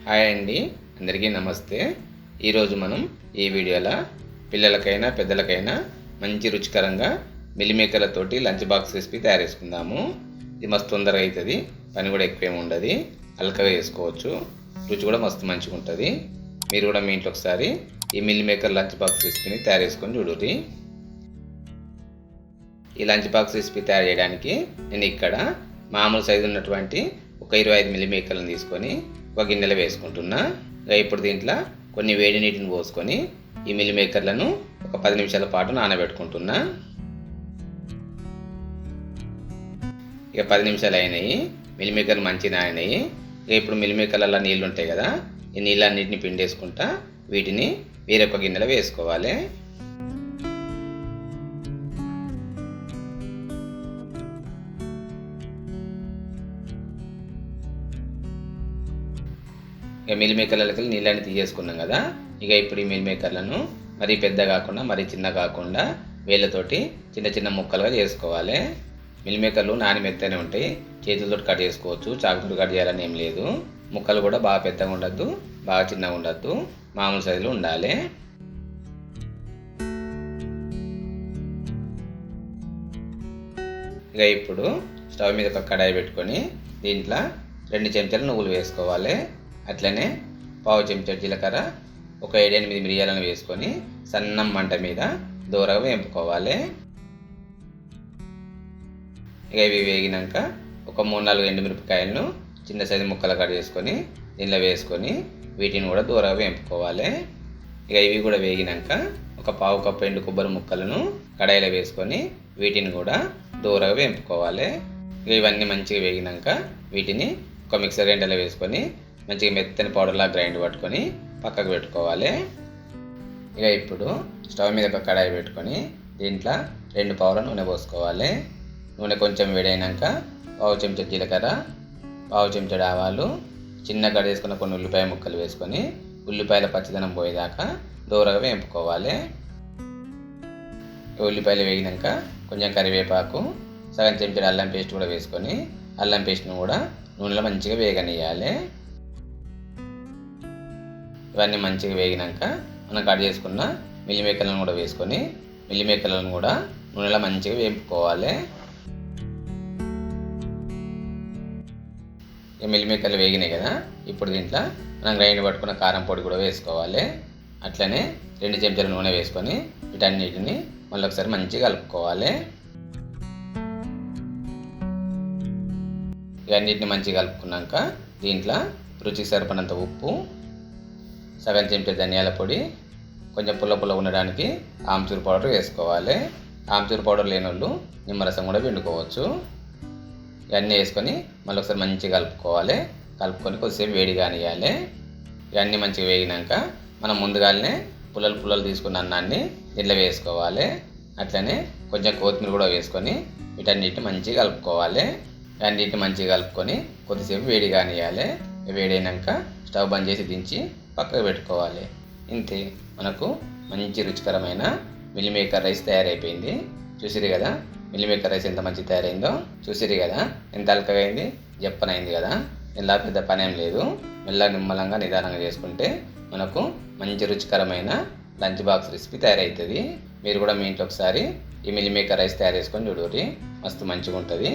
Hi అండి, అందరికీ నమస్తే. ఈరోజు మనం ఈ వీడియోలో పిల్లలకైనా పెద్దలకైనా మంచి రుచికరంగా మిల్లిమేకర్లతోటి లంచ్ బాక్స్ రెసిపీ తయారు చేసుకుందాము. ఇది మస్తు తొందరగా అవుతుంది, పని కూడా ఎక్కువేమి ఉండదు, హల్కగా చేసుకోవచ్చు, రుచి కూడా మస్తు మంచిగా ఉంటుంది. మీరు కూడా మీ ఇంట్లో ఒకసారి ఈ మిల్లిమేకర్ లంచ్ బాక్స్ రెసిపీని తయారు చేసుకొని చూడండి. ఈ లంచ్ బాక్స్ రెసిపీ తయారు చేయడానికి నేను ఇక్కడ మామూలు సైజు ఉన్నటువంటి ఒక 25 మిల్లిమేకర్లను తీసుకొని ఒక గిన్నెలో వేసుకుంటున్నా. ఇప్పుడు దీంట్లో కొన్ని వేడి నీటిని పోసుకొని ఈ మిల్లిమేకర్లను ఒక 10 నిమిషాల పాటు నానబెట్టుకుంటున్నా. ఇక 10 నిమిషాలు అయినాయి, మిల్లిమేకర్లు మంచి నానినాయి. ఇప్పుడు మిల్లిమేకర్లలో నీళ్ళు ఉంటాయి కదా, ఈ నీళ్ళన్నింటినీ పిండేసుకుంటా వీటిని వేరొక గిన్నెలో వేసుకోవాలి. ఇక మిల్లిమేకర్లకి నీళ్ళని తీసేసుకున్నాం కదా. ఇక ఇప్పుడు ఈ మిల్లిమేకర్లను మరీ పెద్ద కాకుండా మరీ చిన్న కాకుండా వేళ్ళతోటి చిన్న చిన్న ముక్కలుగా చేసుకోవాలి. మిల్లిమేకర్లు నాని మెత్తనే ఉంటాయి, చేతులతో కట్ చేసుకోవచ్చు, చాకుతో కట్ చేయాలని ఏం లేదు. ముక్కలు కూడా బాగా పెద్దగా ఉండద్దు, బాగా చిన్నగా ఉండద్దు, మామూలు సైజులో ఉండాలి. ఇక ఇప్పుడు స్టవ్ మీద ఒక కడాయి పెట్టుకొని దీంట్లో 2 చెంచాలు నువ్వులు వేసుకోవాలి. అట్లనే పావు చెంచా జీలకర్ర, ఒక 7-8 మిరియాలను వేసుకొని సన్నం మంట మీద దూరగా వేపుకోవాలి. ఇక ఇవి వేగినాక ఒక 3-4 ఎండుమిరపకాయలను చిన్న సైజు ముక్కలు కట్ చేసుకొని దీనిలో వేసుకొని వీటిని కూడా దూరగా వేపుకోవాలి. ఇక ఇవి కూడా వేగినాక ఒక పావు కప్పు ఎండు కొబ్బరి ముక్కలను కడాయిలో వేసుకొని వీటిని కూడా దూరగా వేపుకోవాలి. ఇక ఇవన్నీ మంచిగా వేగినాక వీటిని ఒక మిక్సర్ గ్రైండర్లో వేసుకొని మంచిగా మెత్తని పౌడర్లా గ్రైండ్ పట్టుకొని పక్కకు పెట్టుకోవాలి. ఇక ఇప్పుడు స్టవ్ మీద ఒక కడాయి పెట్టుకొని దీంట్లో 2 పావుల నూనె పోసుకోవాలి. నూనె కొంచెం వేడైనాక పావు చెంచా జీలకర్ర, పావు చెంచా ఆవాలు, చిన్న కట్ చేసుకున్న కొన్ని ఉల్లిపాయ ముక్కలు వేసుకొని ఉల్లిపాయల పచ్చిదనం పోయేదాకా దూరగా వేపుకోవాలి. ఉల్లిపాయలు వేగినాక కొంచెం కరివేపాకు, సగం చెంచా అల్లం పేస్ట్ కూడా వేసుకొని అల్లం పేస్ట్ను కూడా నూనెలో మంచిగా వేగనియాలి. ఇవన్నీ మంచిగా వేగినాక మనం కట్ చేసుకున్న మిల్లిమేకర్లను కూడా వేసుకొని మిల్లిమేకర్లను కూడా నూనెలో మంచిగా వేపుకోవాలి. ఈ మిల్లిమేకర్లు వేగినాయి కదా, ఇప్పుడు దీంట్లో మనం గ్రైండ్ పట్టుకున్న కారం పొడి కూడా వేసుకోవాలి. అట్లనే 2 చెంచాల నూనె వేసుకొని వీటన్నిటిని మళ్ళీ ఒకసారి మంచిగా కలుపుకోవాలి. ఇవన్నిటిని మంచిగా కలుపుకున్నాక దీంట్లో రుచికి సరిపడినంత ఉప్పు, సగం చెంచా ధనియాల పొడి, కొంచెం పుల్ల ఉండడానికి ఆమ్చూర్ పౌడర్ వేసుకోవాలి. ఆమ్చూర్ పౌడర్ లేని వాళ్ళు నిమ్మరసం కూడా పిండుకోవచ్చు. ఇవన్నీ వేసుకొని మళ్ళీ ఒకసారి మంచిగా కలుపుకోవాలి. కలుపుకొని కొద్దిసేపు వేడి కానియాలి. ఇవన్నీ మంచిగా వేగినాక మనం ముందుగానే పుల్లలు తీసుకున్న అన్నాన్ని దీంట్లో వేసుకోవాలి. అట్లనే కొంచెం కొత్తిమీర కూడా వేసుకొని వీటన్నిటిని మంచిగా కలుపుకోవాలి. అన్నిటిని మంచిగా కలుపుకొని కొద్దిసేపు వేడి కానియాలి. వేడైనాక స్టవ్ బంద్ చేసి దించి పక్కకు పెట్టుకోవాలి. ఇంతే, మనకు మంచి రుచికరమైన మిల్లిమేకర్ రైస్ తయారైపోయింది. చూసిరు కదా మిల్లిమేకర్ రైస్ ఎంత మంచి తయారైందో, చూసిరు కదా ఎంత అల్కగా అయింది, జప్పనైంది కదా. ఇలా పెద్ద పని ఏం లేదు, మెల్లగా నిమ్మలంగా నిదానంగా చేసుకుంటే మనకు మంచి రుచికరమైన లంచ్ బాక్స్ రెసిపీ తయారవుతుంది. మీరు కూడా మీ ఇంట్లో ఒకసారి ఈ మిల్లిమేకర్ రైస్ తయారు చేసుకొని చూడండి, మస్తు మంచిగా ఉంటుంది.